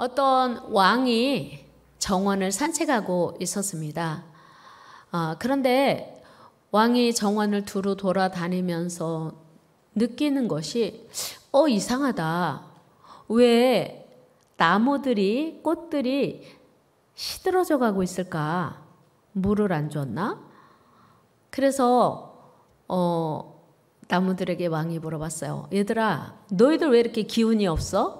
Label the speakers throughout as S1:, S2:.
S1: 어떤 왕이 정원을 산책하고 있었습니다. 그런데 왕이 정원을 두루 돌아다니면서 느끼는 것이 이상하다. 왜 나무들이, 꽃들이 시들어져 가고 있을까? 물을 안 줬나? 그래서 나무들에게 왕이 물어봤어요. 얘들아, 너희들 왜 이렇게 기운이 없어?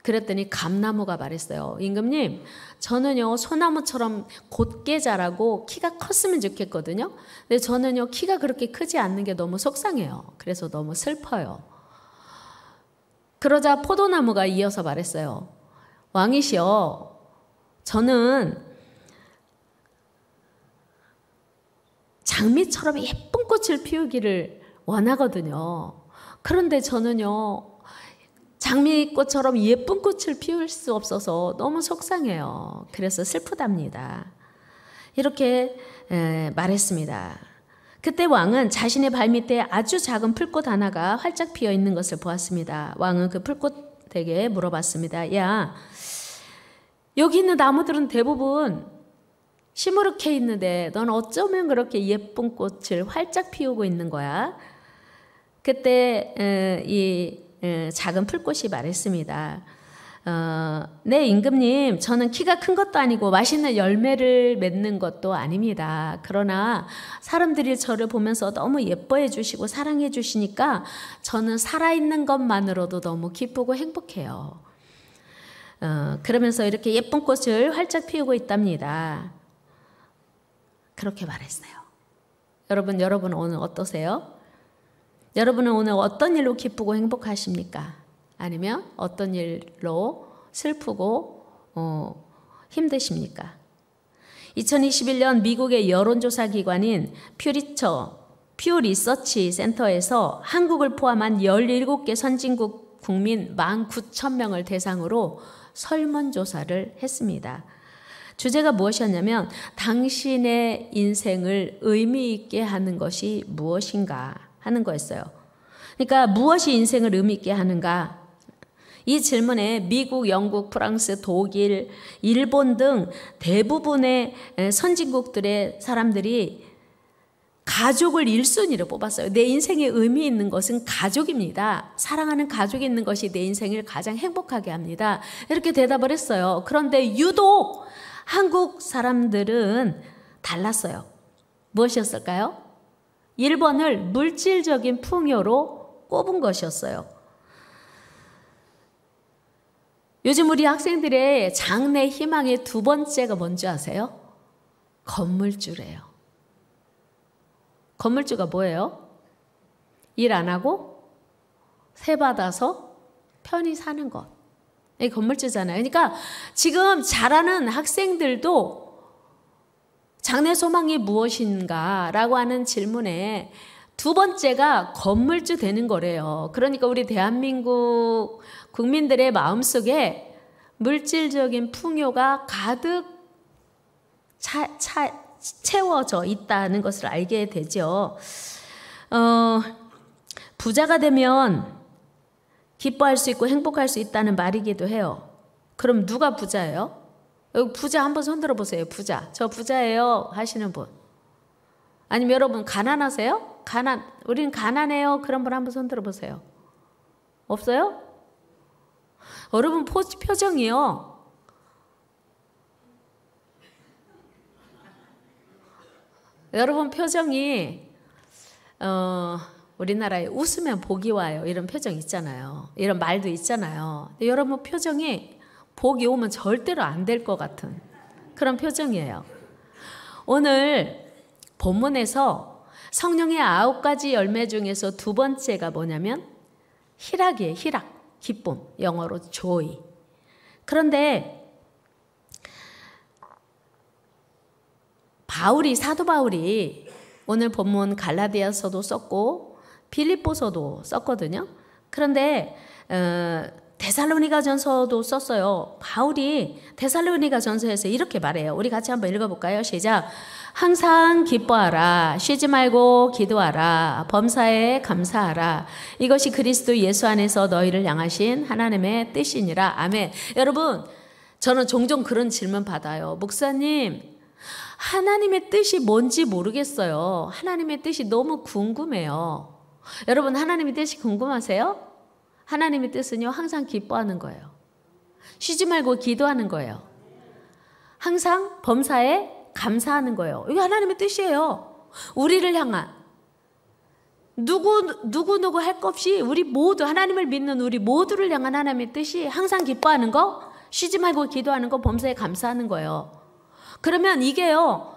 S1: 그랬더니 감나무가 말했어요. 임금님, 저는요 소나무처럼 곧게 자라고 키가 컸으면 좋겠거든요. 근데 저는요 키가 그렇게 크지 않는 게 너무 속상해요. 그래서 너무 슬퍼요. 그러자 포도나무가 이어서 말했어요. 왕이시여, 저는 장미처럼 예쁜 꽃을 피우기를 원하거든요. 그런데 저는요 장미꽃처럼 예쁜 꽃을 피울 수 없어서 너무 속상해요. 그래서 슬프답니다. 이렇게 말했습니다. 그때 왕은 자신의 발밑에 아주 작은 풀꽃 하나가 활짝 피어 있는 것을 보았습니다. 왕은 그 풀꽃에게 물어봤습니다. 야, 여기 있는 나무들은 대부분 시무룩해 있는데 넌 어쩌면 그렇게 예쁜 꽃을 활짝 피우고 있는 거야? 그때 이 작은 풀꽃이 말했습니다. 네, 임금님, 저는 키가 큰 것도 아니고 맛있는 열매를 맺는 것도 아닙니다. 그러나 사람들이 저를 보면서 너무 예뻐해 주시고 사랑해 주시니까 저는 살아있는 것만으로도 너무 기쁘고 행복해요. 그러면서 이렇게 예쁜 꽃을 활짝 피우고 있답니다. 그렇게 말했어요. 여러분 오늘 어떠세요? 여러분은 오늘 어떤 일로 기쁘고 행복하십니까? 아니면 어떤 일로 슬프고 힘드십니까? 2021년 미국의 여론조사 기관인 퓨 리서치 센터에서 한국을 포함한 17개 선진국 국민 19,000명을 대상으로 설문조사를 했습니다. 주제가 무엇이었냐면 당신의 인생을 의미 있게 하는 것이 무엇인가 하는 거였어요. 그러니까 무엇이 인생을 의미 있게 하는가? 이 질문에 미국, 영국, 프랑스, 독일, 일본 등 대부분의 선진국들의 사람들이 가족을 1순위로 뽑았어요. 내 인생에 의미 있는 것은 가족입니다. 사랑하는 가족이 있는 것이 내 인생을 가장 행복하게 합니다. 이렇게 대답을 했어요. 그런데 유독 한국 사람들은 달랐어요. 무엇이었을까요? 1번을 물질적인 풍요로 꼽은 것이었어요. 요즘 우리 학생들의 장래 희망의 두 번째가 뭔지 아세요? 건물주래요. 건물주가 뭐예요? 일 안 하고 세 받아서 편히 사는 것. 이게 건물주잖아요. 그러니까 지금 자라는 학생들도 장래 소망이 무엇인가 라고 하는 질문에 두 번째가 건물주 되는 거래요. 그러니까 우리 대한민국 국민들의 마음속에 물질적인 풍요가 가득 채워져 있다는 것을 알게 되죠. 부자가 되면 기뻐할 수 있고 행복할 수 있다는 말이기도 해요. 그럼 누가 부자예요? 여기 부자 한번 손 들어보세요. 부자. 저 부자예요 하시는 분. 아니면 여러분 가난하세요? 우리는 가난해요. 그런 분 한번 손 들어보세요. 없어요? 여러분 표정이요. 여러분 표정이 우리나라에 웃으면 복이 와요. 이런 표정 있잖아요. 이런 말도 있잖아요. 근데 여러분 표정이 복이 오면 절대로 안 될 것 같은 그런 표정이에요. 오늘 본문에서 성령의 9가지 열매 중에서 두 번째가 뭐냐면 희락이에요. 희락, 기쁨, 영어로 joy. 그런데 사도 바울이 오늘 본문 갈라디아서도 썼고 빌립보서도 썼거든요. 그런데 데살로니가전서도 썼어요. 바울이 데살로니가전서에서 이렇게 말해요. 우리 같이 한번 읽어볼까요? 시작. 항상 기뻐하라. 쉬지 말고 기도하라. 범사에 감사하라. 이것이 그리스도 예수 안에서 너희를 향하신 하나님의 뜻이니라. 아멘. 여러분, 저는 종종 그런 질문 받아요. 목사님, 하나님의 뜻이 뭔지 모르겠어요. 하나님의 뜻이 너무 궁금해요. 여러분, 하나님의 뜻이 궁금하세요? 하나님의 뜻은요, 항상 기뻐하는 거예요. 쉬지 말고 기도하는 거예요. 항상 범사에 감사하는 거예요. 이게 하나님의 뜻이에요. 우리를 향한 누구 할 것 없이 우리 모두, 하나님을 믿는 우리 모두를 향한 하나님의 뜻이 항상 기뻐하는 거, 쉬지 말고 기도하는 거, 범사에 감사하는 거예요. 그러면 이게요,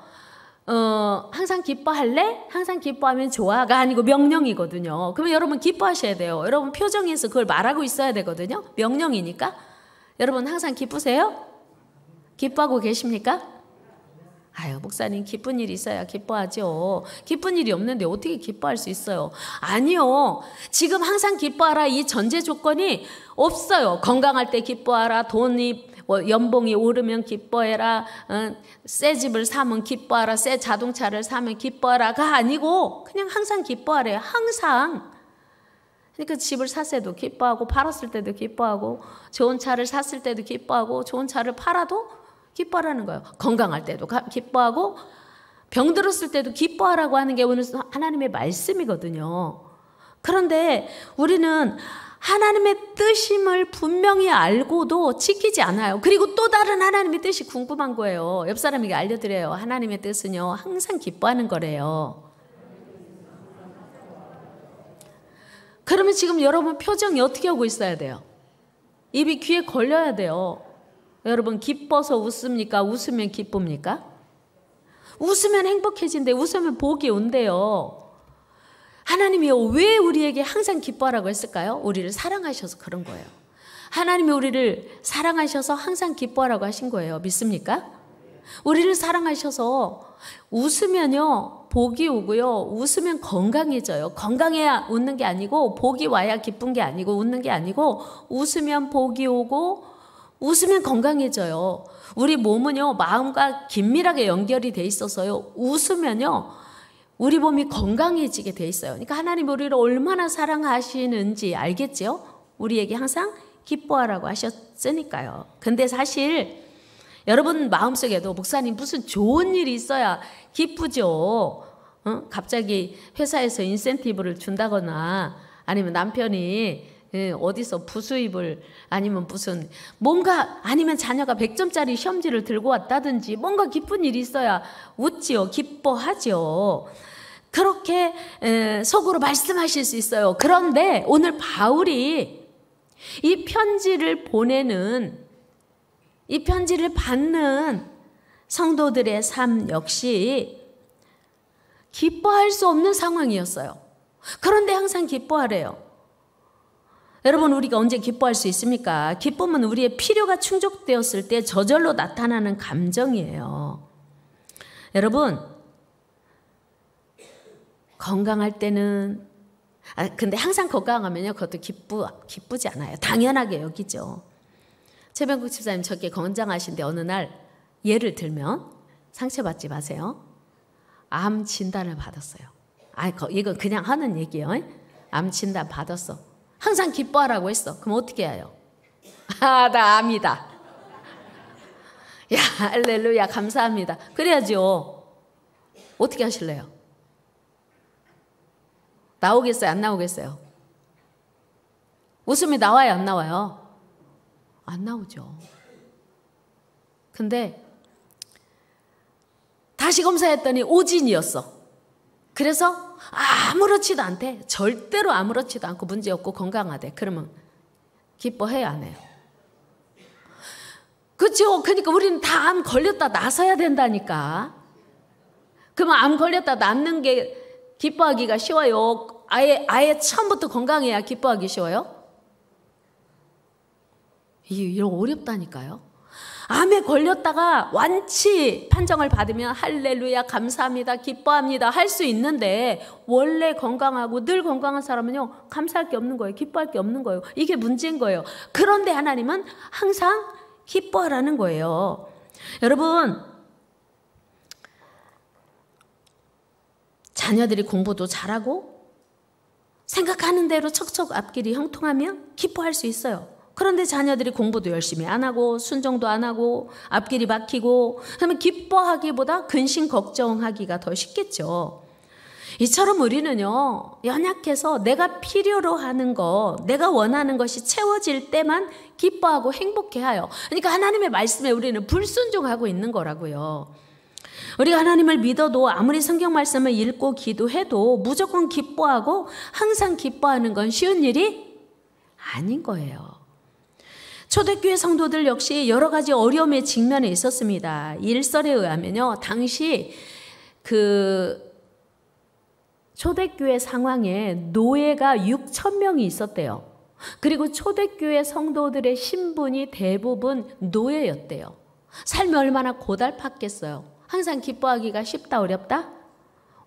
S1: 항상 기뻐할래? 항상 기뻐하면 좋아가 아니고 명령이거든요. 그러면 여러분 기뻐하셔야 돼요. 여러분 표정에서 그걸 말하고 있어야 되거든요. 명령이니까. 여러분 항상 기쁘세요? 기뻐하고 계십니까? 아유, 목사님 기쁜 일이 있어야 기뻐하죠. 기쁜 일이 없는데 어떻게 기뻐할 수 있어요? 아니요. 지금 항상 기뻐하라 이 전제 조건이 없어요. 건강할 때 기뻐하라. 돈이 연봉이 오르면 기뻐해라. 새 집을 사면 기뻐하라. 새 자동차를 사면 기뻐하라가 아니고 그냥 항상 기뻐하래요. 항상. 그러니까 집을 샀을 때도 기뻐하고 팔았을 때도 기뻐하고 좋은 차를 샀을 때도 기뻐하고 좋은 차를 팔아도 기뻐하라는 거예요. 건강할 때도 기뻐하고 병들었을 때도 기뻐하라고 하는 게 오늘 하나님의 말씀이거든요. 그런데 우리는 하나님의 뜻임을 분명히 알고도 지키지 않아요. 그리고 또 다른 하나님의 뜻이 궁금한 거예요. 옆 사람에게 알려드려요. 하나님의 뜻은요, 항상 기뻐하는 거래요. 그러면 지금 여러분 표정이 어떻게 하고 있어야 돼요? 입이 귀에 걸려야 돼요. 여러분 기뻐서 웃습니까? 웃으면 기쁩니까? 웃으면 행복해진대. 웃으면 복이 온대요. 하나님이 왜 우리에게 항상 기뻐하라고 했을까요? 우리를 사랑하셔서 그런 거예요. 하나님이 우리를 사랑하셔서 항상 기뻐하라고 하신 거예요. 믿습니까? 우리를 사랑하셔서 웃으면요 복이 오고요. 웃으면 건강해져요. 건강해야 웃는 게 아니고, 복이 와야 기쁜 게 아니고, 웃는 게 아니고, 웃으면 복이 오고 웃으면 건강해져요. 우리 몸은요 마음과 긴밀하게 연결이 돼 있어서요, 웃으면요 우리 몸이 건강해지게 돼 있어요. 그러니까 하나님 우리를 얼마나 사랑하시는지 알겠죠? 우리에게 항상 기뻐하라고 하셨으니까요. 근데 사실 여러분 마음속에도 목사님 무슨 좋은 일이 있어야 기쁘죠. 갑자기 회사에서 인센티브를 준다거나 아니면 남편이 어디서 부수입을 아니면 무슨 뭔가 아니면 자녀가 100점짜리 시험지를 들고 왔다든지 뭔가 기쁜 일이 있어야 웃지요. 기뻐하죠. 그렇게 속으로 말씀하실 수 있어요. 그런데 오늘 바울이 이 편지를 보내는, 이 편지를 받는 성도들의 삶 역시 기뻐할 수 없는 상황이었어요. 그런데 항상 기뻐하래요. 여러분 우리가 언제 기뻐할 수 있습니까? 기쁨은 우리의 필요가 충족되었을 때 저절로 나타나는 감정이에요. 여러분 건강할 때는 근데 항상 건강하면요 그것도 기쁘지 않아요. 당연하게 여기죠. 최병국 집사님 저렇게 건장하신데 어느 날 예를 들면 상처받지 마세요. 암 진단을 받았어요. 이거 그냥 하는 얘기예요. 암 진단 받았어. 항상 기뻐하라고 했어. 그럼 어떻게 해요? 나 암이다. 야, 할렐루야, 감사합니다. 그래야죠. 어떻게 하실래요? 나오겠어요? 안 나오겠어요? 웃음이 나와요? 안 나와요? 안 나오죠. 근데 다시 검사했더니 오진이었어. 그래서 아무렇지도 않대. 절대로 아무렇지도 않고 문제없고 건강하대. 그러면 기뻐해요, 안 해요? 그렇죠. 그러니까 우리는 다 암 걸렸다 나서야 된다니까. 그러면 암 걸렸다 낫는 게 기뻐하기가 쉬워요? 아예 처음부터 건강해야 기뻐하기 쉬워요? 이게 어렵다니까요. 암에 걸렸다가 완치 판정을 받으면 할렐루야 감사합니다 기뻐합니다 할 수 있는데, 원래 건강하고 늘 건강한 사람은요 감사할 게 없는 거예요. 기뻐할 게 없는 거예요. 이게 문제인 거예요. 그런데 하나님은 항상 기뻐하라는 거예요. 여러분 자녀들이 공부도 잘하고 생각하는 대로 척척 앞길이 형통하면 기뻐할 수 있어요. 그런데 자녀들이 공부도 열심히 안 하고 순종도 안 하고 앞길이 막히고, 그러면 기뻐하기보다 근심 걱정하기가 더 쉽겠죠. 이처럼 우리는요, 연약해서 내가 필요로 하는 거, 내가 원하는 것이 채워질 때만 기뻐하고 행복해하여. 그러니까 하나님의 말씀에 우리는 불순종하고 있는 거라고요. 우리가 하나님을 믿어도 아무리 성경 말씀을 읽고 기도해도 무조건 기뻐하고 항상 기뻐하는 건 쉬운 일이 아닌 거예요. 초대교회 성도들 역시 여러 가지 어려움의 직면에 있었습니다. 일설에 의하면요, 당시 초대교회 상황에 노예가 6,000명이 있었대요. 그리고 초대교회 성도들의 신분이 대부분 노예였대요. 삶이 얼마나 고달팠겠어요. 항상 기뻐하기가 쉽다, 어렵다?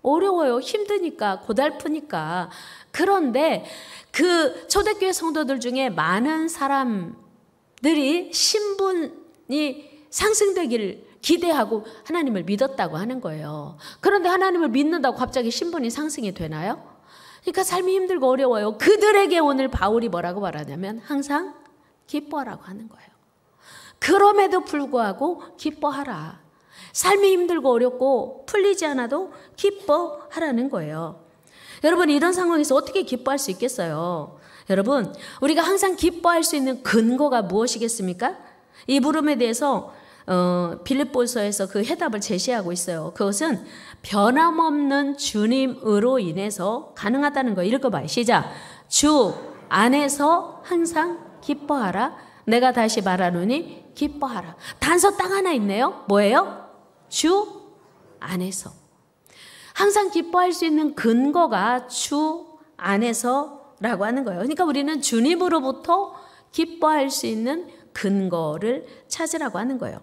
S1: 어려워요. 힘드니까, 고달프니까. 그런데 그 초대교회 성도들 중에 많은 사람들이 신분이 상승되기를 기대하고 하나님을 믿었다고 하는 거예요. 그런데 하나님을 믿는다고 갑자기 신분이 상승이 되나요? 그러니까 삶이 힘들고 어려워요. 그들에게 오늘 바울이 뭐라고 말하냐면 항상 기뻐하라고 하는 거예요. 그럼에도 불구하고 기뻐하라. 삶이 힘들고 어렵고 풀리지 않아도 기뻐하라는 거예요. 여러분, 이런 상황에서 어떻게 기뻐할 수 있겠어요? 여러분, 우리가 항상 기뻐할 수 있는 근거가 무엇이겠습니까? 이 물음에 대해서 빌립보서에서 그 해답을 제시하고 있어요. 그것은 변함없는 주님으로 인해서 가능하다는 거. 읽어봐요. 시작. 주 안에서 항상 기뻐하라. 내가 다시 말하노니 기뻐하라. 단서 딱 하나 있네요. 뭐예요? 주 안에서. 항상 기뻐할 수 있는 근거가 주 안에서라고 하는 거예요. 그러니까 우리는 주님으로부터 기뻐할 수 있는 근거를 찾으라고 하는 거예요.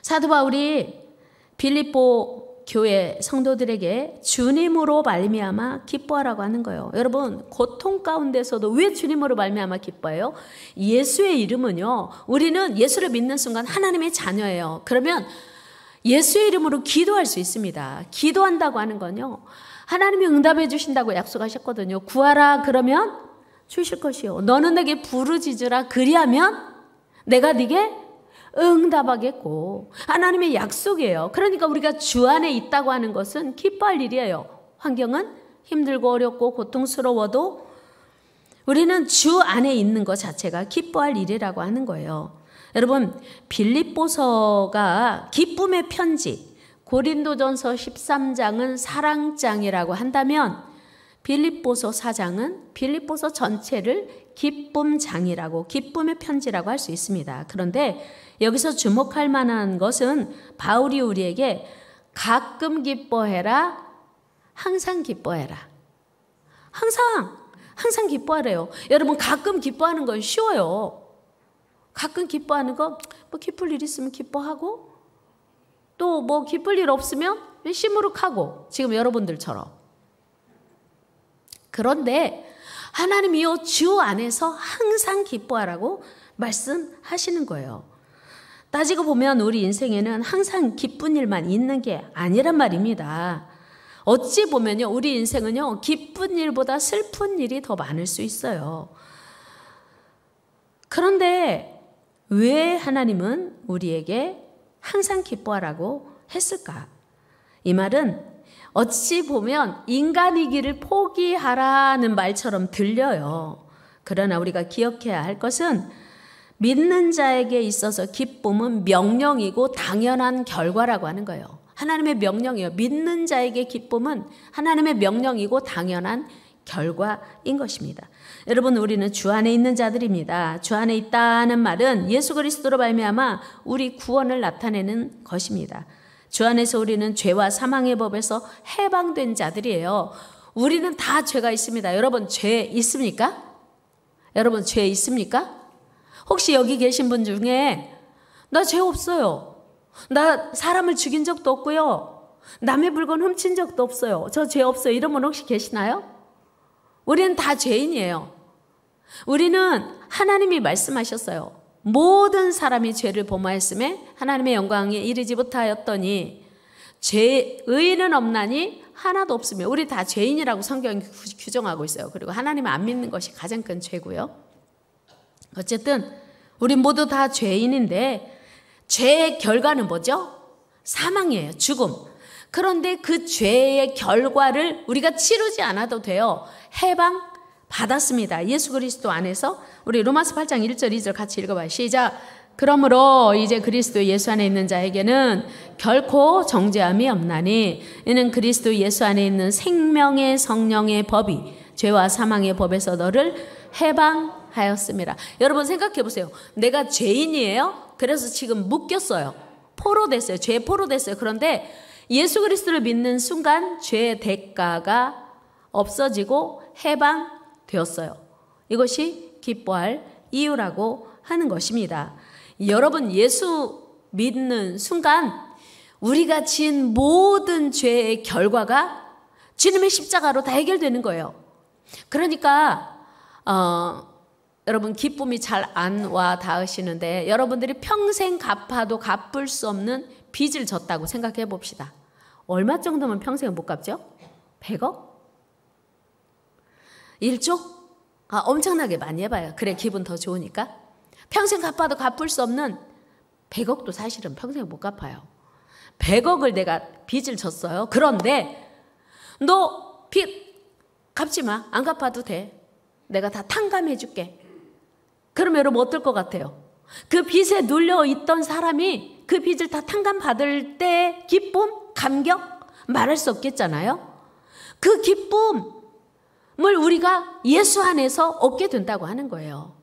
S1: 사도 바울이 빌립보 교회 성도들에게 주님으로 말미암아 기뻐하라고 하는 거예요. 여러분, 고통 가운데서도 왜 주님으로 말미암아 기뻐해요? 예수의 이름은요, 우리는 예수를 믿는 순간 하나님의 자녀예요. 그러면 예수의 이름으로 기도할 수 있습니다. 기도한다고 하는 건요, 하나님이 응답해 주신다고 약속하셨거든요. 구하라 그러면 주실 것이요, 너는 내게 부르짖으라 그리하면 내가 네게 응답하겠고. 하나님의 약속이에요. 그러니까 우리가 주 안에 있다고 하는 것은 기뻐할 일이에요. 환경은 힘들고 어렵고 고통스러워도 우리는 주 안에 있는 것 자체가 기뻐할 일이라고 하는 거예요. 여러분, 빌립보서가 기쁨의 편지, 고린도전서 13장은 사랑장이라고 한다면 빌립보서 4장은 빌립보서 전체를 기쁨장이라고, 기쁨의 편지라고 할 수 있습니다. 그런데 여기서 주목할 만한 것은 바울이 우리에게 가끔 기뻐해라, 항상 기뻐해라. 항상 기뻐하래요. 여러분, 가끔 기뻐하는 건 쉬워요. 가끔 기뻐하는 거, 뭐 기쁠 일 있으면 기뻐하고, 또 뭐 기쁠 일 없으면 시무룩하고, 지금 여러분들처럼. 그런데 하나님이요, 주 안에서 항상 기뻐하라고 말씀하시는 거예요. 따지고 보면 우리 인생에는 항상 기쁜 일만 있는 게 아니란 말입니다. 어찌 보면요, 우리 인생은요, 기쁜 일보다 슬픈 일이 더 많을 수 있어요. 그런데 왜 하나님은 우리에게 항상 기뻐하라고 했을까? 이 말은 어찌 보면 인간이기를 포기하라는 말처럼 들려요. 그러나 우리가 기억해야 할 것은 믿는 자에게 있어서 기쁨은 명령이고 당연한 결과라고 하는 거예요. 하나님의 명령이에요. 믿는 자에게 기쁨은 하나님의 명령이고 당연한 결과인 것입니다. 여러분, 우리는 주 안에 있는 자들입니다. 주 안에 있다는 말은 예수 그리스도로 말미암아 우리 구원을 나타내는 것입니다. 주 안에서 우리는 죄와 사망의 법에서 해방된 자들이에요. 우리는 다 죄가 있습니다. 여러분, 죄 있습니까? 여러분, 죄 있습니까? 혹시 여기 계신 분 중에 나 죄 없어요, 나 사람을 죽인 적도 없고요, 남의 물건 훔친 적도 없어요, 저 죄 없어요, 이런 분 혹시 계시나요? 우리는 다 죄인이에요. 우리는 하나님이 말씀하셨어요. 모든 사람이 죄를 범하였음에 하나님의 영광에 이르지 못하였더니 의인은 없나니 하나도 없으며. 우리 다 죄인이라고 성경이 규정하고 있어요. 그리고 하나님을 안 믿는 것이 가장 큰 죄고요. 어쨌든 우리 모두 다 죄인인데 죄의 결과는 뭐죠? 사망이에요. 죽음. 그런데 그 죄의 결과를 우리가 치르지 않아도 돼요. 해방 받았습니다. 예수 그리스도 안에서. 우리 로마서 8장 1절 2절 같이 읽어봐요. 시작. 그러므로 이제 그리스도 예수 안에 있는 자에게는 결코 정죄함이 없나니 이는 그리스도 예수 안에 있는 생명의 성령의 법이 죄와 사망의 법에서 너를 해방하였습니다. 여러분 생각해 보세요. 내가 죄인이에요. 그래서 지금 묶였어요. 포로됐어요. 죄에 포로됐어요. 그런데 예수 그리스도를 믿는 순간 죄의 대가가 없어지고 해방되었어요. 이것이 기뻐할 이유라고 하는 것입니다. 여러분 예수 믿는 순간 우리가 지은 모든 죄의 결과가 주님의 십자가로 다 해결되는 거예요. 그러니까 여러분 기쁨이 잘 안 와 닿으시는데 여러분들이 평생 갚아도 갚을 수 없는 빚을 졌다고 생각해 봅시다. 얼마 정도면 평생 못 갚죠? 100억? 1조? 엄청나게 많이 해봐요. 그래 기분 더 좋으니까. 평생 갚아도 갚을 수 없는 100억도 사실은 평생 못 갚아요. 100억을 내가 빚을 졌어요. 그런데 너 빚 갚지 마. 안 갚아도 돼. 내가 다 탕감해 줄게. 그러면 여러분 어떨 것 같아요? 그 빚에 눌려 있던 사람이 그 빚을 다 탕감받을 때 기쁨, 감격 말할 수 없겠잖아요. 그 기쁨을 우리가 예수 안에서 얻게 된다고 하는 거예요.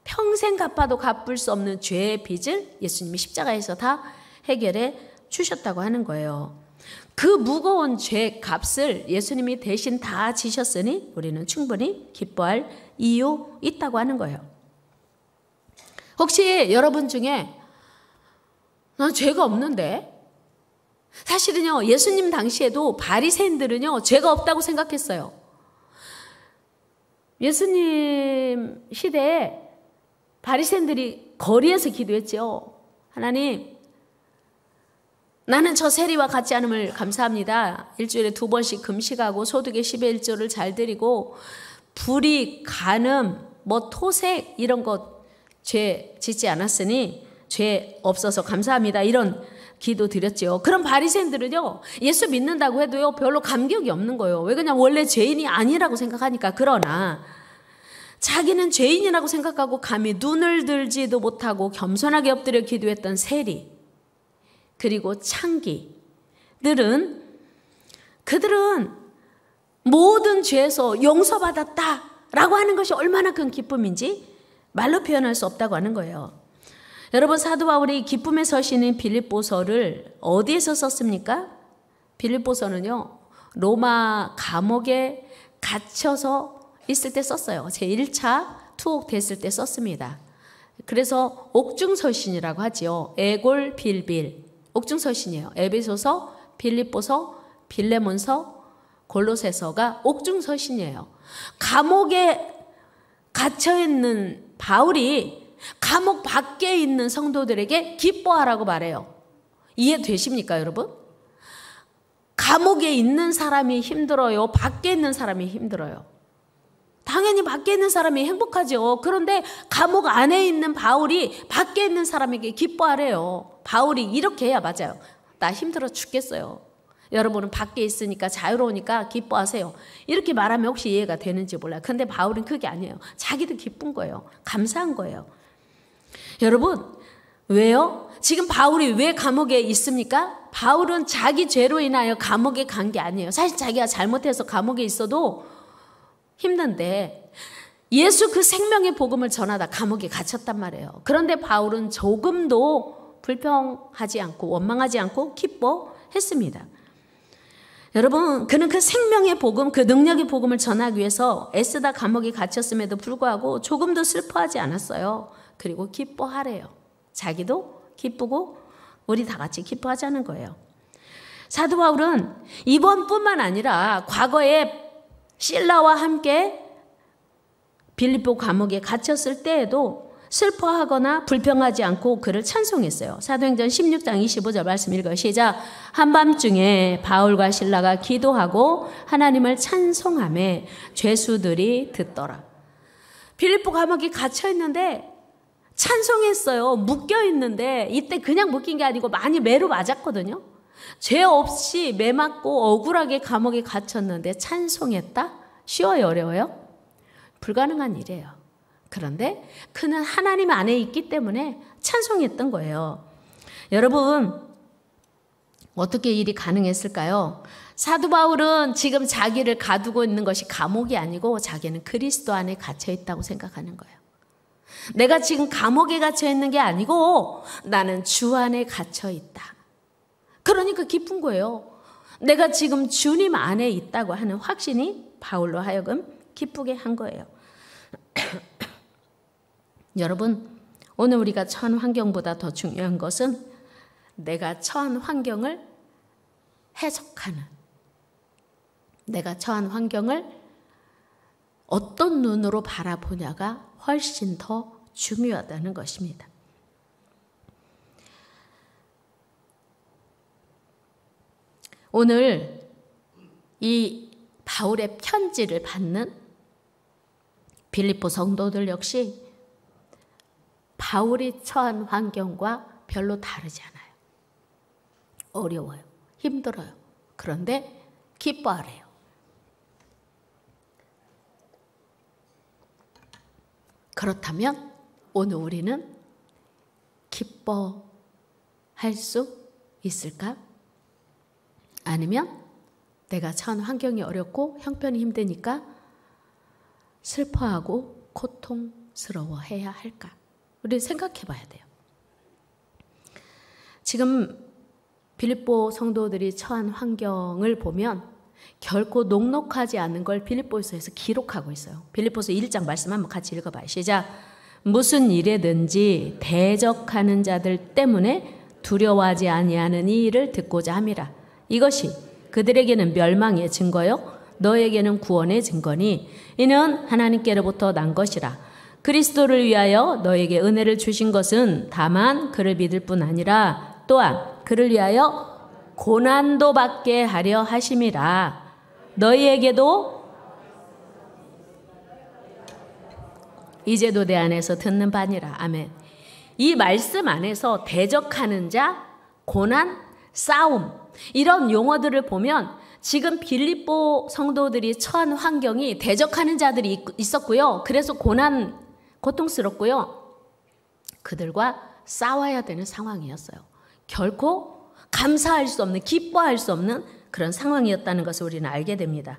S1: 평생 갚아도 갚을 수 없는 죄의 빚을 예수님이 십자가에서 다 해결해 주셨다고 하는 거예요. 그 무거운 죄 값을 예수님이 대신 다 지셨으니 우리는 충분히 기뻐할 이유 있다고 하는 거예요. 혹시 여러분 중에 난 죄가 없는데? 사실은요 예수님 당시에도 바리새인들은요 죄가 없다고 생각했어요. 예수님 시대에 바리새인들이 거리에서 기도했죠. 하나님 나는 저 세리와 같지 않음을 감사합니다. 일주일에 2번씩 금식하고 소득의 10의 1조를 잘 드리고 불의, 간음, 토색 이런 것 죄 짓지 않았으니 죄 없어서 감사합니다. 이런 기도 드렸죠. 그럼 바리새인들은요 예수 믿는다고 해도요 별로 감격이 없는 거예요. 왜 그냥 원래 죄인이 아니라고 생각하니까. 그러나 자기는 죄인이라고 생각하고 감히 눈을 들지도 못하고 겸손하게 엎드려 기도했던 세리 그리고 창기들은 그들은 모든 죄에서 용서받았다라고 하는 것이 얼마나 큰 기쁨인지 말로 표현할 수 없다고 하는 거예요. 여러분 사도 바울이 기쁨의 서신인 빌립보서를 어디에서 썼습니까? 빌립보서는요 로마 감옥에 갇혀서 있을 때 썼어요. 제1차 투옥됐을 때 썼습니다. 그래서 옥중서신이라고 하지요. 에골 빌빌 옥중서신이에요. 에베소서, 빌립보서, 빌레몬서, 골로새서가 옥중서신이에요. 감옥에 갇혀있는 바울이 감옥 밖에 있는 성도들에게 기뻐하라고 말해요. 이해되십니까 여러분? 감옥에 있는 사람이 힘들어요? 밖에 있는 사람이 힘들어요? 당연히 밖에 있는 사람이 행복하죠. 그런데 감옥 안에 있는 바울이 밖에 있는 사람에게 기뻐하래요. 바울이 이렇게 해야 맞아요. 나 힘들어 죽겠어요. 여러분은 밖에 있으니까 자유로우니까 기뻐하세요. 이렇게 말하면 혹시 이해가 되는지 몰라요. 근데 바울은 그게 아니에요. 자기도 기쁜 거예요. 감사한 거예요. 여러분 왜요? 지금 바울이 왜 감옥에 있습니까? 바울은 자기 죄로 인하여 감옥에 간 게 아니에요. 사실 자기가 잘못해서 감옥에 있어도 힘든데 예수 그 생명의 복음을 전하다 감옥에 갇혔단 말이에요. 그런데 바울은 조금도 불평하지 않고 원망하지 않고 기뻐했습니다. 여러분 그는 그 생명의 복음, 그 능력의 복음을 전하기 위해서 애쓰다 감옥에 갇혔음에도 불구하고 조금도 슬퍼하지 않았어요. 그리고 기뻐하래요. 자기도 기쁘고 우리 다 같이 기뻐하자는 거예요. 사도 바울은 이번뿐만 아니라 과거에 실라와 함께 빌립보 감옥에 갇혔을 때에도 슬퍼하거나 불평하지 않고 그를 찬송했어요. 사도행전 16장 25절 말씀 읽어요. 시작. 한밤중에 바울과 실라가 기도하고 하나님을 찬송하며 죄수들이 듣더라. 빌립보 감옥에 갇혀 있는데 찬송했어요. 묶여 있는데 이때 그냥 묶인 게 아니고 많이 매로 맞았거든요. 죄 없이 매 맞고 억울하게 감옥에 갇혔는데 찬송했다? 쉬워요, 어려워요? 불가능한 일이에요. 그런데 그는 하나님 안에 있기 때문에 찬송했던 거예요. 여러분, 어떻게 일이 가능했을까요? 사도 바울은 지금 자기를 가두고 있는 것이 감옥이 아니고 자기는 그리스도 안에 갇혀 있다고 생각하는 거예요. 내가 지금 감옥에 갇혀 있는 게 아니고 나는 주 안에 갇혀 있다. 그러니까 기쁜 거예요. 내가 지금 주님 안에 있다고 하는 확신이 바울로 하여금 기쁘게 한 거예요. 여러분, 오늘 우리가 처한 환경보다 더 중요한 것은 내가 처한 환경을 해석하는, 내가 처한 환경을 어떤 눈으로 바라보냐가 훨씬 더 중요하다는 것입니다. 오늘 이 바울의 편지를 받는 빌립보 성도들 역시 바울이 처한 환경과 별로 다르지 않아요. 어려워요. 힘들어요. 그런데 기뻐하래요. 그렇다면 오늘 우리는 기뻐할 수 있을까? 아니면 내가 처한 환경이 어렵고 형편이 힘드니까 슬퍼하고 고통스러워해야 할까? 우리 생각해 봐야 돼요. 지금 빌립보 성도들이 처한 환경을 보면 결코 녹록하지 않은 걸 빌립보서에서 기록하고 있어요. 빌립보서 1장 말씀 한번 같이 읽어봐요. 시작. 무슨 일에든지 대적하는 자들 때문에 두려워하지 아니하는 이 일을 듣고자 함이라. 이것이 그들에게는 멸망의 증거요 너에게는 구원의 증거니 이는 하나님께로부터 난 것이라. 그리스도를 위하여 너에게 은혜를 주신 것은 다만 그를 믿을 뿐 아니라 또한 그를 위하여 고난도 받게 하려 하심이라. 너희에게도 이제도 내 안에서 듣는 바니라. 아멘. 이 말씀 안에서 대적하는 자, 고난, 싸움 이런 용어들을 보면 지금 빌립보 성도들이 처한 환경이 대적하는 자들이 있었고요. 그래서 고난, 고통스럽고요. 그들과 싸워야 되는 상황이었어요. 결코 감사할 수 없는, 기뻐할 수 없는 그런 상황이었다는 것을 우리는 알게 됩니다.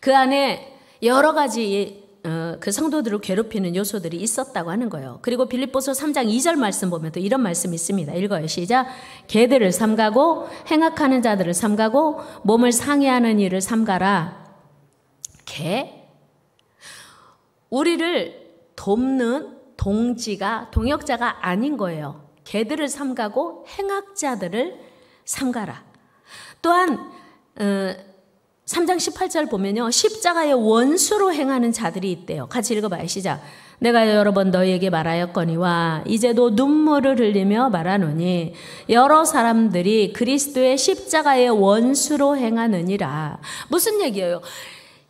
S1: 그 안에 여러 가지 그 성도들을 괴롭히는 요소들이 있었다고 하는 거예요. 그리고 빌립보서 3장 2절 말씀 보면 또 이런 말씀이 있습니다. 읽어요. 시작. 개들을 삼가고 행악하는 자들을 삼가고 몸을 상해하는 일을 삼가라. 개? 우리를 돕는 동역자가 아닌 거예요. 개들을 삼가고 행악자들을 삼가라. 또한 3장 18절 보면요. 십자가의 원수로 행하는 자들이 있대요. 같이 읽어봐요. 시작. 내가 여러 번 너희에게 말하였거니와 이제도 눈물을 흘리며 말하노니 여러 사람들이 그리스도의 십자가의 원수로 행하느니라. 무슨 얘기예요?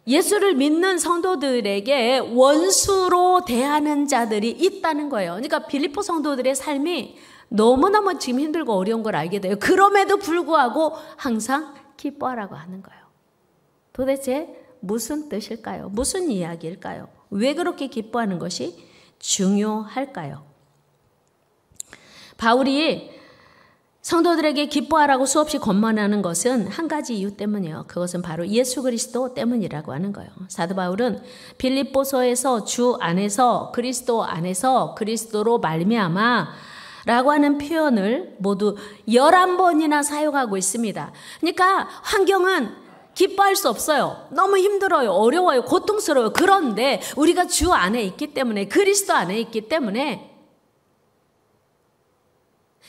S1: 예수를 믿는 성도들에게 원수로 대하는 자들이 있다는 거예요. 그러니까 빌립보 성도들의 삶이 너무너무 지금 힘들고 어려운 걸 알게 돼요. 그럼에도 불구하고 항상 기뻐하라고 하는 거예요. 도대체 무슨 뜻일까요? 무슨 이야기일까요? 왜 그렇게 기뻐하는 것이 중요할까요? 바울이 성도들에게 기뻐하라고 수없이 권면하는 것은 한 가지 이유 때문이에요. 그것은 바로 예수 그리스도 때문이라고 하는 거예요. 사도 바울은 빌립보서에서 주 안에서 그리스도 안에서 그리스도로 말미암아 라고 하는 표현을 모두 11번이나 사용하고 있습니다. 그러니까 환경은 기뻐할 수 없어요. 너무 힘들어요. 어려워요. 고통스러워요. 그런데 우리가 주 안에 있기 때문에 그리스도 안에 있기 때문에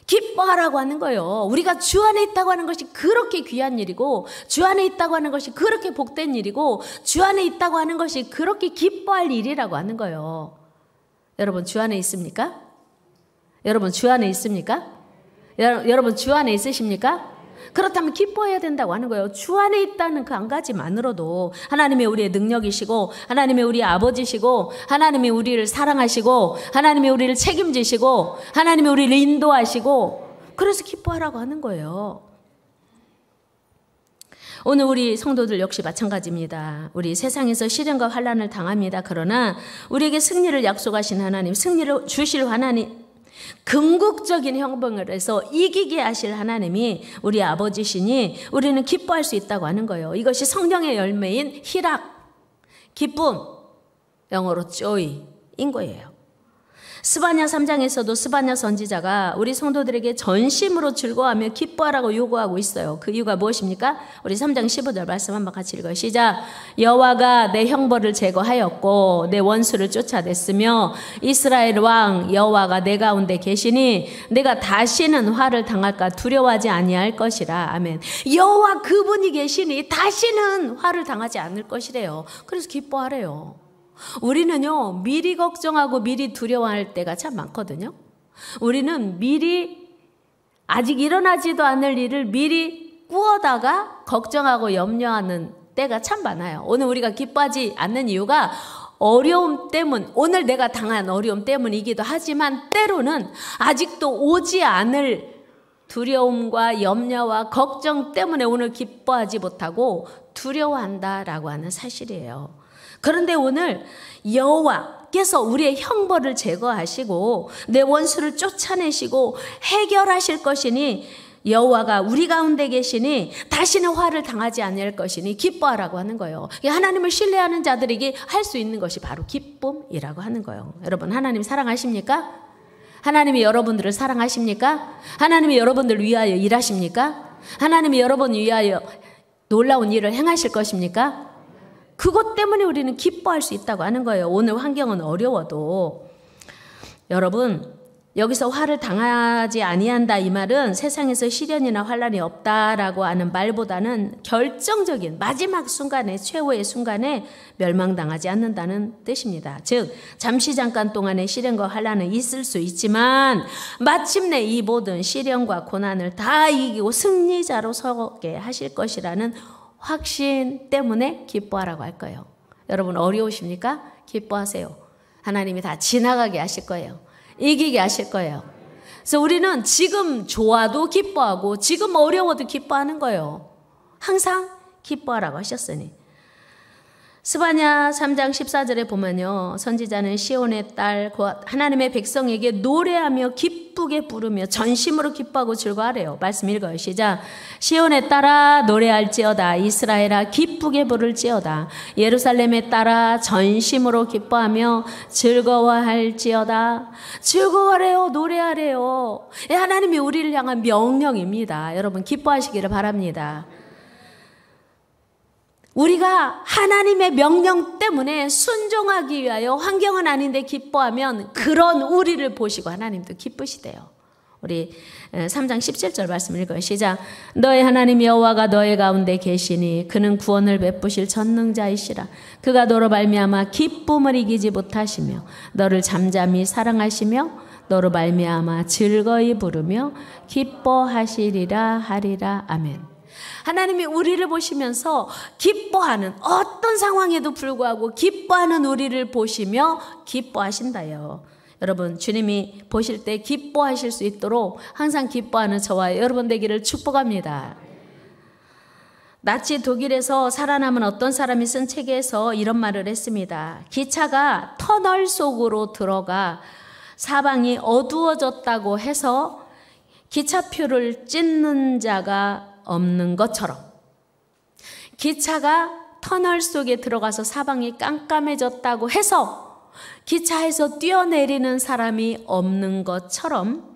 S1: 기뻐하라고 하는 거예요. 우리가 주 안에 있다고 하는 것이 그렇게 귀한 일이고 주 안에 있다고 하는 것이 그렇게 복된 일이고 주 안에 있다고 하는 것이 그렇게 기뻐할 일이라고 하는 거예요. 여러분 주 안에 있습니까? 여러분 주 안에 있습니까? 여러분 주 안에 있으십니까? 그렇다면 기뻐해야 된다고 하는 거예요. 주 안에 있다는 그 한 가지만으로도 하나님이 우리의 능력이시고, 하나님이 우리의 아버지시고, 하나님이 우리를 사랑하시고, 하나님이 우리를 책임지시고, 하나님이 우리를 인도하시고, 그래서 기뻐하라고 하는 거예요. 오늘 우리 성도들 역시 마찬가지입니다. 우리 세상에서 시련과 환난을 당합니다. 그러나 우리에게 승리를 약속하신 하나님, 승리를 주실 하나님, 궁극적인 형벌을 해서 이기게 하실 하나님이 우리 아버지시니 우리는 기뻐할 수 있다고 하는 거예요. 이것이 성령의 열매인 희락, 기쁨, 영어로 joy인 거예요. 스바냐 3장에서도 스바냐 선지자가 우리 성도들에게 전심으로 즐거워하며 기뻐하라고 요구하고 있어요. 그 이유가 무엇입니까? 우리 3장 15절 말씀 한번 같이 읽어요. 시작. 여호와가 내 형벌을 제거하였고 내 원수를 쫓아냈으며 이스라엘 왕 여호와가 내 가운데 계시니 내가 다시는 화를 당할까 두려워하지 아니할 것이라. 아멘. 여호와 그분이 계시니 다시는 화를 당하지 않을 것이래요. 그래서 기뻐하래요. 우리는요, 미리 걱정하고 미리 두려워할 때가 참 많거든요. 우리는 미리 아직 일어나지도 않을 일을 미리 꾸어다가 걱정하고 염려하는 때가 참 많아요. 오늘 우리가 기뻐하지 않는 이유가 어려움 때문, 오늘 내가 당한 어려움 때문이기도 하지만 때로는 아직도 오지 않을 두려움과 염려와 걱정 때문에 오늘 기뻐하지 못하고 두려워한다라고 하는 사실이에요. 그런데 오늘 여호와께서 우리의 형벌을 제거하시고 내 원수를 쫓아내시고 해결하실 것이니 여호와가 우리 가운데 계시니 다시는 화를 당하지 않을 것이니 기뻐하라고 하는 거예요. 하나님을 신뢰하는 자들에게 할 수 있는 것이 바로 기쁨이라고 하는 거예요. 여러분, 하나님 사랑하십니까? 하나님이 여러분들을 사랑하십니까? 하나님이 여러분들을 위하여 일하십니까? 하나님이 여러분을 위하여 놀라운 일을 행하실 것입니까? 그것 때문에 우리는 기뻐할 수 있다고 하는 거예요. 오늘 환경은 어려워도. 여러분, 여기서 화를 당하지 아니한다 이 말은 세상에서 시련이나 환난이 없다라고 하는 말보다는 결정적인 마지막 순간에, 최후의 순간에 멸망당하지 않는다는 뜻입니다. 즉 잠시 잠깐 동안의 시련과 환난은 있을 수 있지만 마침내 이 모든 시련과 고난을 다 이기고 승리자로 서게 하실 것이라는 확신 때문에 기뻐하라고 할 거예요. 여러분, 어려우십니까? 기뻐하세요. 하나님이 다 지나가게 하실 거예요. 이기게 하실 거예요. 그래서 우리는 지금 좋아도 기뻐하고 지금 어려워도 기뻐하는 거예요. 항상 기뻐하라고 하셨으니. 스바냐 3장 14절에 보면요, 선지자는 시온의 딸 하나님의 백성에게 노래하며 기쁘게 부르며 전심으로 기뻐하고 즐거워하래요. 말씀 읽어요. 시작. 시온의 딸아 노래할지어다. 이스라엘아 기쁘게 부를지어다. 예루살렘의 딸아 전심으로 기뻐하며 즐거워할지어다. 즐거워하래요. 노래하래요. 하나님이 우리를 향한 명령입니다. 여러분, 기뻐하시기를 바랍니다. 우리가 하나님의 명령 때문에 순종하기 위하여 환경은 아닌데 기뻐하면 그런 우리를 보시고 하나님도 기쁘시대요. 우리 3장 17절 말씀 읽어요. 시작. 너의 하나님 여호와가 너의 가운데 계시니 그는 구원을 베푸실 전능자이시라. 그가 너로 말미암아 기쁨을 이기지 못하시며 너를 잠잠히 사랑하시며 너로 말미암아 즐거이 부르며 기뻐하시리라 하리라. 아멘. 하나님이 우리를 보시면서 기뻐하는, 어떤 상황에도 불구하고 기뻐하는 우리를 보시며 기뻐하신다요. 여러분, 주님이 보실 때 기뻐하실 수 있도록 항상 기뻐하는 저와 여러분 되기를 축복합니다. 나치 독일에서 살아남은 어떤 사람이 쓴 책에서 이런 말을 했습니다. 기차가 터널 속으로 들어가 사방이 어두워졌다고 해서 기차표를 찢는 자가 없는 것처럼, 기차가 터널 속에 들어가서 사방이 깜깜해졌다고 해서 기차에서 뛰어내리는 사람이 없는 것처럼,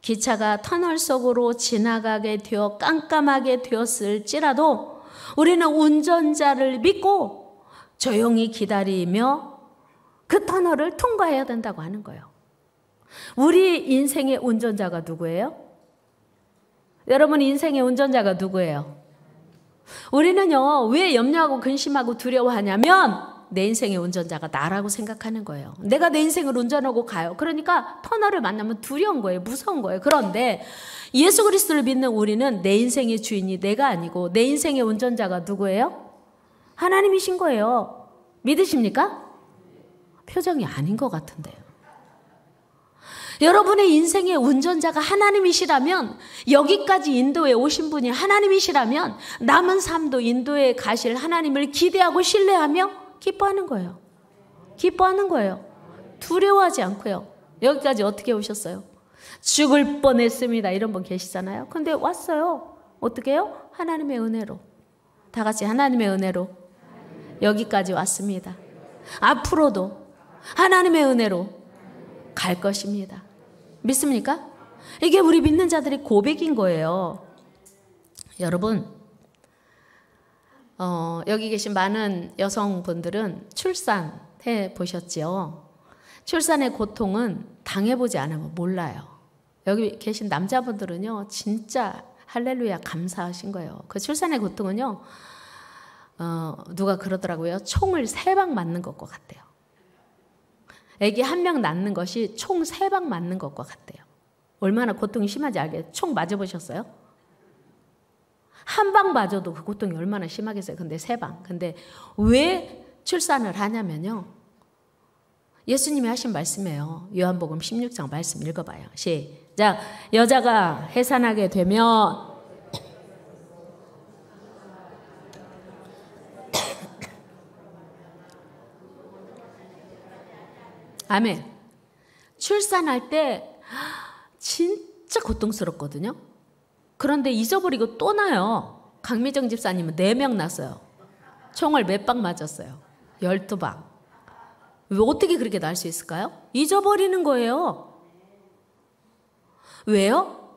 S1: 기차가 터널 속으로 지나가게 되어 깜깜하게 되었을지라도 우리는 운전자를 믿고 조용히 기다리며 그 터널을 통과해야 된다고 하는 거예요. 우리 인생의 운전자가 누구예요? 여러분, 인생의 운전자가 누구예요? 우리는요, 왜 염려하고 근심하고 두려워하냐면 내 인생의 운전자가 나라고 생각하는 거예요. 내가 내 인생을 운전하고 가요. 그러니까 터널을 만나면 두려운 거예요. 무서운 거예요. 그런데 예수 그리스도를 믿는 우리는 내 인생의 주인이 내가 아니고 내 인생의 운전자가 누구예요? 하나님이신 거예요. 믿으십니까? 표정이 아닌 것 같은데요. 여러분의 인생의 운전자가 하나님이시라면, 여기까지 인도에 오신 분이 하나님이시라면 남은 삶도 인도에 가실 하나님을 기대하고 신뢰하며 기뻐하는 거예요. 기뻐하는 거예요. 두려워하지 않고요. 여기까지 어떻게 오셨어요? 죽을 뻔했습니다. 이런 분 계시잖아요. 근데 왔어요. 어떻게 해요? 하나님의 은혜로. 다 같이 하나님의 은혜로 여기까지 왔습니다. 앞으로도 하나님의 은혜로 갈 것입니다. 믿습니까? 이게 우리 믿는 자들의 고백인 거예요. 여러분, 여기 계신 많은 여성분들은 출산해 보셨죠? 출산의 고통은 당해보지 않으면 몰라요. 여기 계신 남자분들은요, 진짜 할렐루야 감사하신 거예요. 그 출산의 고통은요, 누가 그러더라고요. 총을 3방 맞는 것과 같대요. 애기 1명 낳는 것이 총 3방 맞는 것과 같대요. 얼마나 고통이 심한지 알겠어요? 총 맞아보셨어요? 한 방 맞아도 그 고통이 얼마나 심하겠어요. 근데 3방. 근데 왜 출산을 하냐면요, 예수님이 하신 말씀이에요. 요한복음 16장 말씀 읽어봐요. 시작. 여자가 해산하게 되면 아멘. 출산할 때 진짜 고통스럽거든요. 그런데 잊어버리고 또 나요. 강미정 집사님은 4명 났어요. 총을 몇 방 맞았어요? 12방. 왜 어떻게 그렇게 날 수 있을까요? 잊어버리는 거예요. 왜요?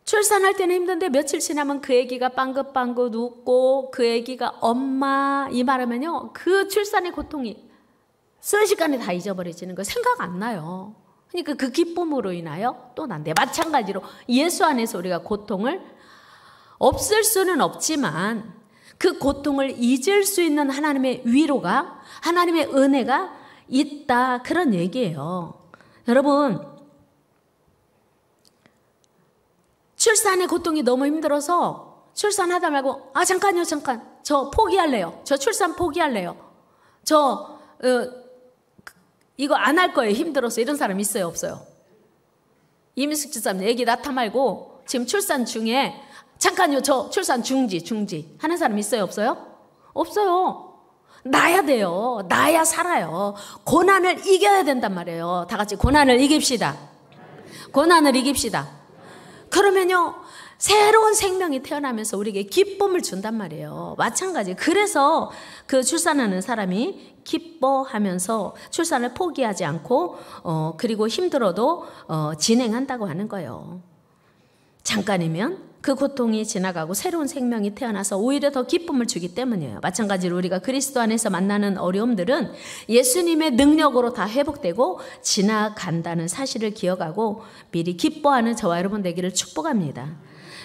S1: 출산할 때는 힘든데 며칠 지나면 그 아기가 빵긋빵긋 웃고 그 아기가 엄마 이 말하면요, 그 출산의 고통이 순식간에 다 잊어버려지는 거 생각 안 나요. 그러니까 그 기쁨으로 인하여 또 난데, 마찬가지로 예수 안에서 우리가 고통을 없앨 수는 없지만 그 고통을 잊을 수 있는 하나님의 위로가, 하나님의 은혜가 있다, 그런 얘기예요. 여러분, 출산의 고통이 너무 힘들어서 출산하다 말고 잠깐요, 잠깐, 저 포기할래요. 저 출산 포기할래요. 저 이거 안 할 거예요. 힘들어서. 이런 사람 있어요, 없어요? 이민숙 집사님 애기 낳다 말고 지금 출산 중에 잠깐요, 저 출산 중지 하는 사람 있어요, 없어요? 없어요. 나야 돼요. 나야 살아요. 고난을 이겨야 된단 말이에요. 다 같이 고난을 이깁시다. 고난을 이깁시다. 그러면요, 새로운 생명이 태어나면서 우리에게 기쁨을 준단 말이에요. 마찬가지. 그래서 그 출산하는 사람이 기뻐하면서 출산을 포기하지 않고 그리고 힘들어도 진행한다고 하는 거예요. 잠깐이면 그 고통이 지나가고 새로운 생명이 태어나서 오히려 더 기쁨을 주기 때문이에요. 마찬가지로 우리가 그리스도 안에서 만나는 어려움들은 예수님의 능력으로 다 회복되고 지나간다는 사실을 기억하고 미리 기뻐하는 저와 여러분 되기를 축복합니다.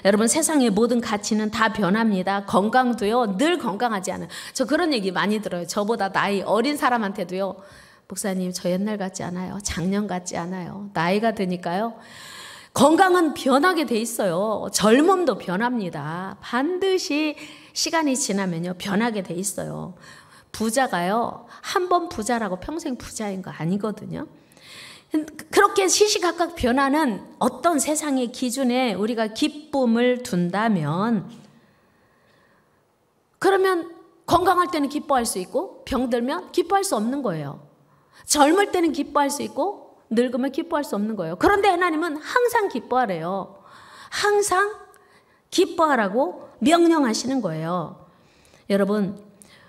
S1: 여러분, 세상의 모든 가치는 다 변합니다. 건강도요, 늘 건강하지 않아요. 저 그런 얘기 많이 들어요. 저보다 나이 어린 사람한테도요, 목사님 저 옛날 같지 않아요. 작년 같지 않아요. 나이가 드니까요, 건강은 변하게 돼 있어요. 젊음도 변합니다. 반드시 시간이 지나면요, 변하게 돼 있어요. 부자가요, 한 번 부자라고 평생 부자인 거 아니거든요. 그렇게 시시각각 변하는 어떤 세상의 기준에 우리가 기쁨을 둔다면, 그러면 건강할 때는 기뻐할 수 있고 병들면 기뻐할 수 없는 거예요. 젊을 때는 기뻐할 수 있고 늙으면 기뻐할 수 없는 거예요. 그런데 하나님은 항상 기뻐하래요. 항상 기뻐하라고 명령하시는 거예요. 여러분,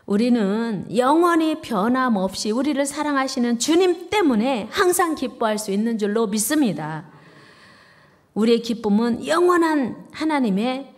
S1: 우리는 영원히 변함없이 우리를 사랑하시는 주님 때문에 항상 기뻐할 수 있는 줄로 믿습니다. 우리의 기쁨은 영원한 하나님의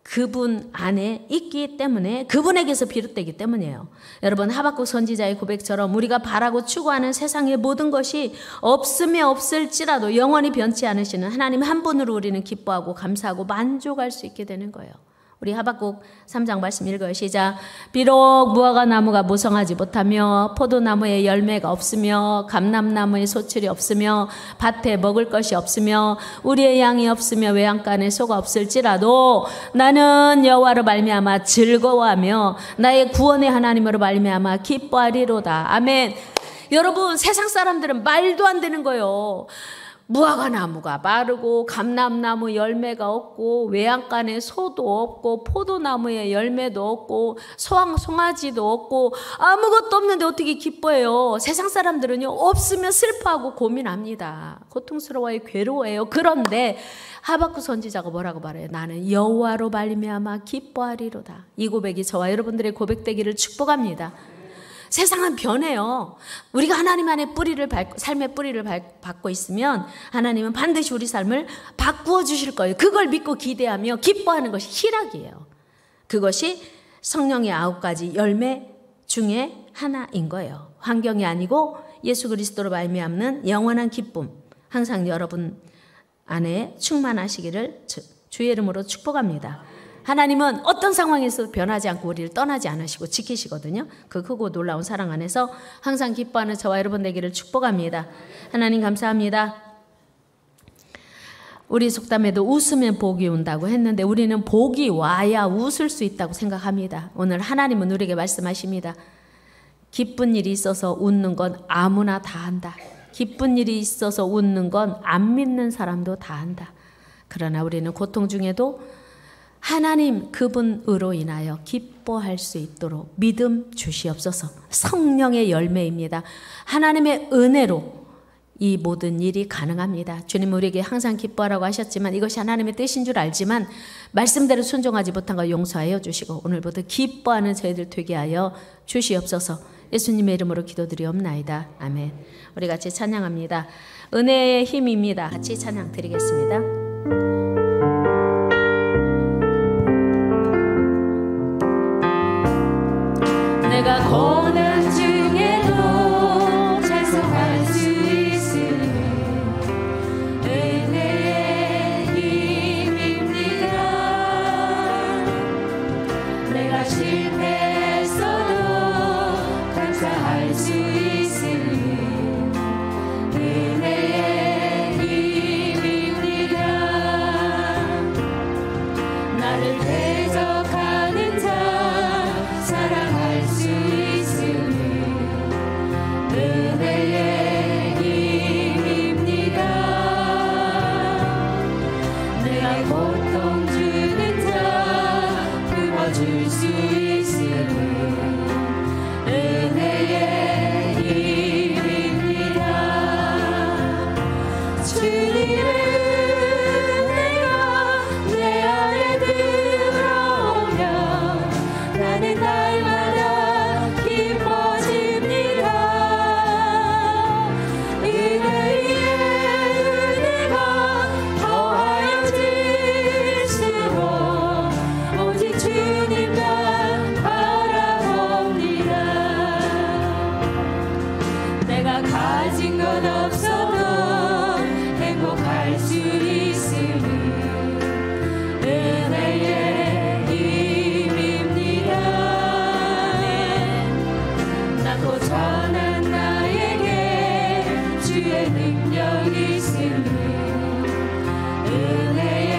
S1: 그분 안에 있기 때문에, 그분에게서 비롯되기 때문이에요. 여러분, 하박국 선지자의 고백처럼 우리가 바라고 추구하는 세상의 모든 것이 없으면 없을지라도 영원히 변치 않으시는 하나님 한 분으로 우리는 기뻐하고 감사하고 만족할 수 있게 되는 거예요. 우리 하박국 3장 말씀 읽어요. 시작. 비록 무화과 나무가 무성하지 못하며 포도나무에 열매가 없으며 감람나무에 소출이 없으며 밭에 먹을 것이 없으며 우리의 양이 없으며 외양간에 소가 없을지라도 나는 여호와로 말미암아 즐거워하며 나의 구원의 하나님으로 말미암아 기뻐하리로다. 아멘. 여러분, 세상 사람들은 말도 안 되는 거예요. 무화과 나무가 마르고 감람나무 열매가 없고 외양간에 소도 없고 포도나무에 열매도 없고 송아지도 없고 아무것도 없는데 어떻게 기뻐해요? 세상 사람들은요, 없으면 슬퍼하고 고민합니다. 고통스러워요, 괴로워해요. 그런데 하박국 선지자가 뭐라고 말해요? 나는 여호와로 말미암아 기뻐하리로다. 이 고백이 저와 여러분들의 고백되기를 축복합니다. 세상은 변해요. 우리가 하나님 안에 삶의 뿌리를 받고 있으면 하나님은 반드시 우리 삶을 바꾸어 주실 거예요. 그걸 믿고 기대하며 기뻐하는 것이 희락이에요. 그것이 성령의 9가지 열매 중에 하나인 거예요. 환경이 아니고 예수 그리스도로 말미암는 영원한 기쁨, 항상 여러분 안에 충만하시기를 주의 이름으로 축복합니다. 하나님은 어떤 상황에서 변하지 않고 우리를 떠나지 않으시고 지키시거든요. 그 크고 놀라운 사랑 안에서 항상 기뻐하는 저와 여러분 되기를 축복합니다. 하나님 감사합니다. 우리 속담에도 웃으면 복이 온다고 했는데 우리는 복이 와야 웃을 수 있다고 생각합니다. 오늘 하나님은 우리에게 말씀하십니다. 기쁜 일이 있어서 웃는 건 아무나 다 한다. 기쁜 일이 있어서 웃는 건 안 믿는 사람도 다 한다. 그러나 우리는 고통 중에도 하나님 그분으로 인하여 기뻐할 수 있도록 믿음 주시옵소서. 성령의 열매입니다. 하나님의 은혜로 이 모든 일이 가능합니다. 주님 우리에게 항상 기뻐하라고 하셨지만 이것이 하나님의 뜻인 줄 알지만 말씀대로 순종하지 못한 거 용서하여 주시고 오늘부터 기뻐하는 저희들 되게 하여 주시옵소서. 예수님의 이름으로 기도드리옵나이다. 아멘. 우리 같이 찬양합니다. 은혜의 힘입니다. 같이 찬양 드리겠습니다. 내가 고난 중에도 찬송할 수 있으니 은혜의 힘입니다. 내가 실패했어도 감사할 수 있으니 은혜의 힘입니다. 나를 대적하는 자 사랑할 수 있으니 은혜의 힘입니다. 내가 고통 주는 자 품어줄 수 있으니 은혜의 힘입니다. 주님의 은혜가 내 안에 들어오면 나는 날마다 기뻐집니다. 은혜의 은혜가 더하여질수록 오직 주님만 바라봅니다. 내가 가진 건 없어도 행복할 수 있으니 은혜의 힘입니다. 낳고 전한 나에게 주의 능력이 있으니 은혜의